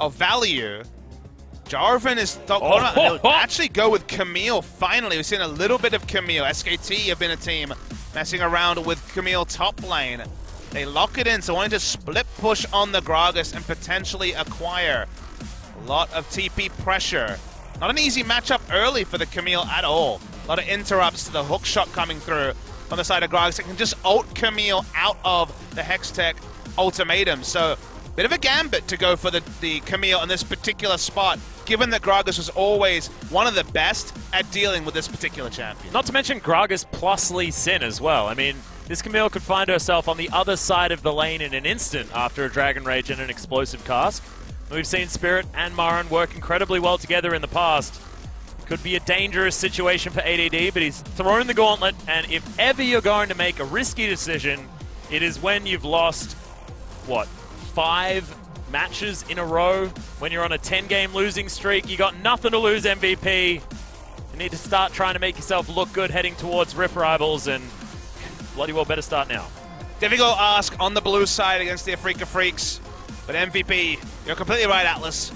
of value. Jarvan is they'll actually go with Camille finally. We've seen a little bit of Camille. SKT have been a team messing around with Camille top lane. They lock it in, so wanting to split push on the Gragas and potentially acquire a lot of TP pressure. Not an easy matchup early for the Camille at all. A lot of interrupts to the hook shot coming through on the side of Gragas. It can just ult Camille out of the Hextech ultimatum. So bit of a gambit to go for the Camille on this particular spot, given that Gragas was always one of the best at dealing with this particular champion. Not to mention Gragas plus Lee Sin as well. I mean, this Camille could find herself on the other side of the lane in an instant after a Dragon Rage and an explosive cask. We've seen Spirit and MaRin work incredibly well together in the past. Could be a dangerous situation for ADD, but he's thrown the gauntlet, and if ever you're going to make a risky decision, it is when you've lost, what, 5 matches in a row, when you're on a 10-game losing streak. You got nothing to lose, MVP. You need to start trying to make yourself look good heading towards Rift Rivals, and bloody well better start now. Difficult ask on the blue side against the Afrika Freaks, but MVP, you're completely right, Atlas.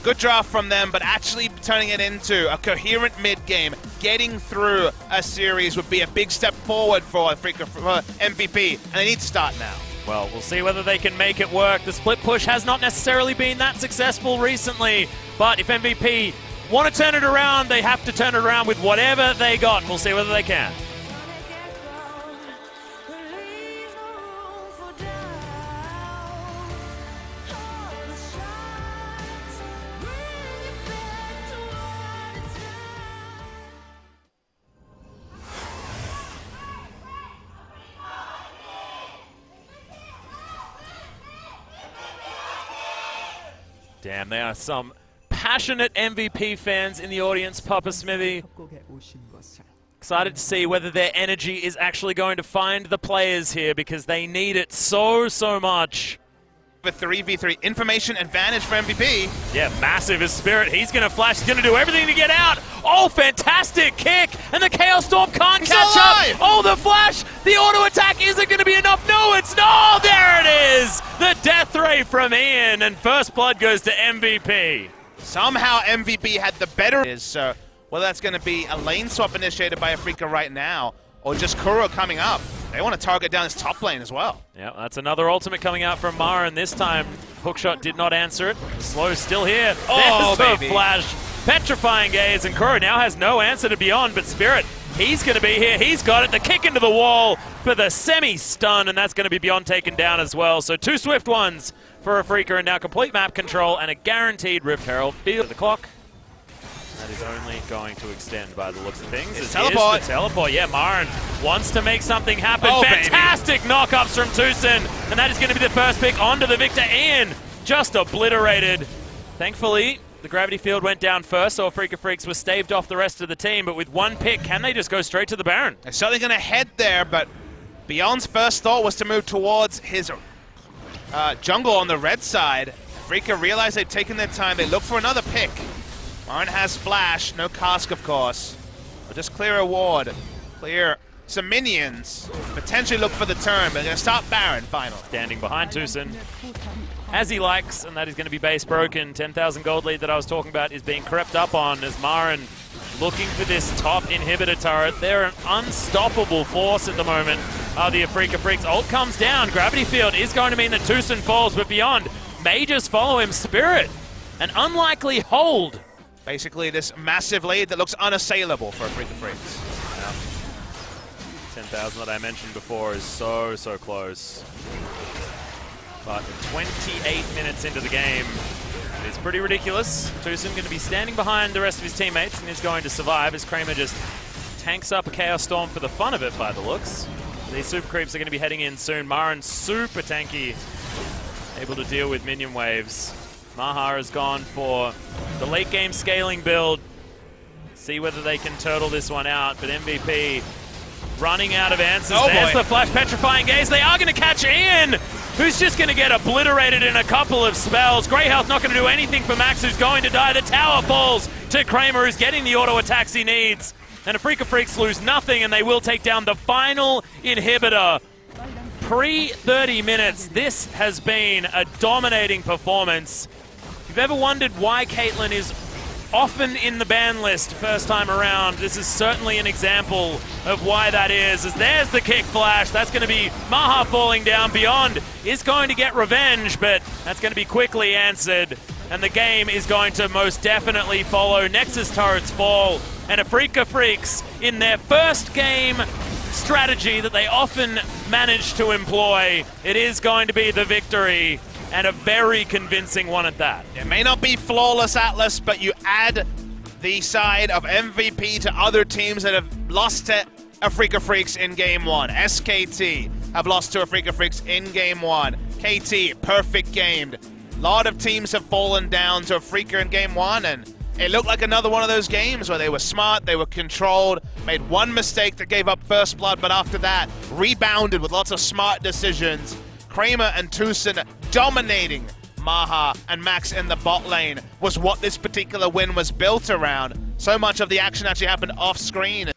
Good draft from them, but actually turning it into a coherent mid-game, getting through a series would be a big step forward for MVP, and they need to start now. Well, we'll see whether they can make it work. The split push has not necessarily been that successful recently, but if MVP want to turn it around, they have to turn it around with whatever they got. We'll see whether they can. Damn, there are some passionate MVP fans in the audience, Papa Smithy. Excited to see whether their energy is actually going to find the players here, because they need it so much. A 3v3 information advantage for MVP. Yeah, massive is Spirit. He's going to flash. He's going to do everything to get out. Oh, fantastic kick. And the Chaos Storm can't catch up. Oh, the flash. The auto attack isn't going to be enough. No, it's not. There it is. The death ray from Ian. And first blood goes to MVP. Somehow MVP had the better. So whether that's going to be a lane swap initiated by Afrika right now, or just Kuro coming up, they want to target down his top lane as well. Yeah, that's another ultimate coming out from MaRin. This time, Hookshot did not answer it. Slow still here. Oh, there's baby. the flash. Petrifying gaze, and Kuro now has no answer to Beyond, but Spirit, he's going to be here. He's got it. The kick into the wall for the semi-stun, and that's going to be Beyond taken down as well. So 2 swift ones for Afrika, and now complete map control and a guaranteed Rift Herald. Feel the clock. That is only going to extend by the looks of things. It's teleport. The teleport. Yeah, MaRin wants to make something happen. Oh, fantastic knockups from Tucson. And that is going to be the first pick onto the Victor. Ian just obliterated. Thankfully, the gravity field went down first, so Afrika Freaks was staved off the rest of the team. But with one pick, can they just go straight to the Baron? They're certainly going to head there, but Beyond's first thought was to move towards his jungle on the red side. Afrika realized they'd taken their time. They look for another pick. MaRin has flash, no cask of course. But just clear a ward, clear some minions, potentially look for the turn, but they're going to stop Baron finally. Standing behind Tucson, as he likes, and that is going to be base broken. 10,000 gold lead that I was talking about is being crept up on as MaRin looking for this top inhibitor turret. They're an unstoppable force at the moment. The Afrika Freaks ult comes down. Gravity field is going to mean that Tucson falls, but Beyond may just follow him. Spirit, an unlikely hold. Basically, this massive lead that looks unassailable for Afrika Freaks. Yeah. 10,000 that I mentioned before is so close. But 28 minutes into the game, it's pretty ridiculous. Tucson going to be standing behind the rest of his teammates and is going to survive as Kramer just tanks up a Chaos Storm for the fun of it by the looks. These super creeps are going to be heading in soon. MaRin super tanky, able to deal with minion waves. Maha has gone for the late game scaling build. See whether they can turtle this one out, but MVP running out of answers. Oh, there's boy. the flash petrifying gaze. They are going to catch Ian, who's just going to get obliterated in a couple of spells. Grey Health not going to do anything for Max, who's going to die. The tower falls to Kramer, who's getting the auto attacks he needs. And Afrika Freaks lose nothing, and they will take down the final inhibitor. Pre-30 minutes, this has been a dominating performance. you've ever wondered why Caitlyn is often in the ban list first time around, this is certainly an example of why that is. As there's the kick flash, that's going to be Maha falling down. Beyond is going to get revenge, but that's going to be quickly answered. And the game is going to most definitely follow. Nexus turrets fall, and Afrika Freaks, in their first game strategy that they often manage to employ, it is going to be the victory, and a very convincing one at that. It may not be flawless, Atlas, but you add the side of MVP to other teams that have lost to Afrika Freaks in Game 1. SKT have lost to Afrika Freaks in Game 1. KT, perfect gamed. A lot of teams have fallen down to Afrika in Game 1, and it looked like another one of those games where they were smart, they were controlled, made one mistake that gave up first blood, but after that, rebounded with lots of smart decisions. Kramer and Tucson dominating Maha and Max in the bot lane was what this particular win was built around. So much of the action actually happened off screen.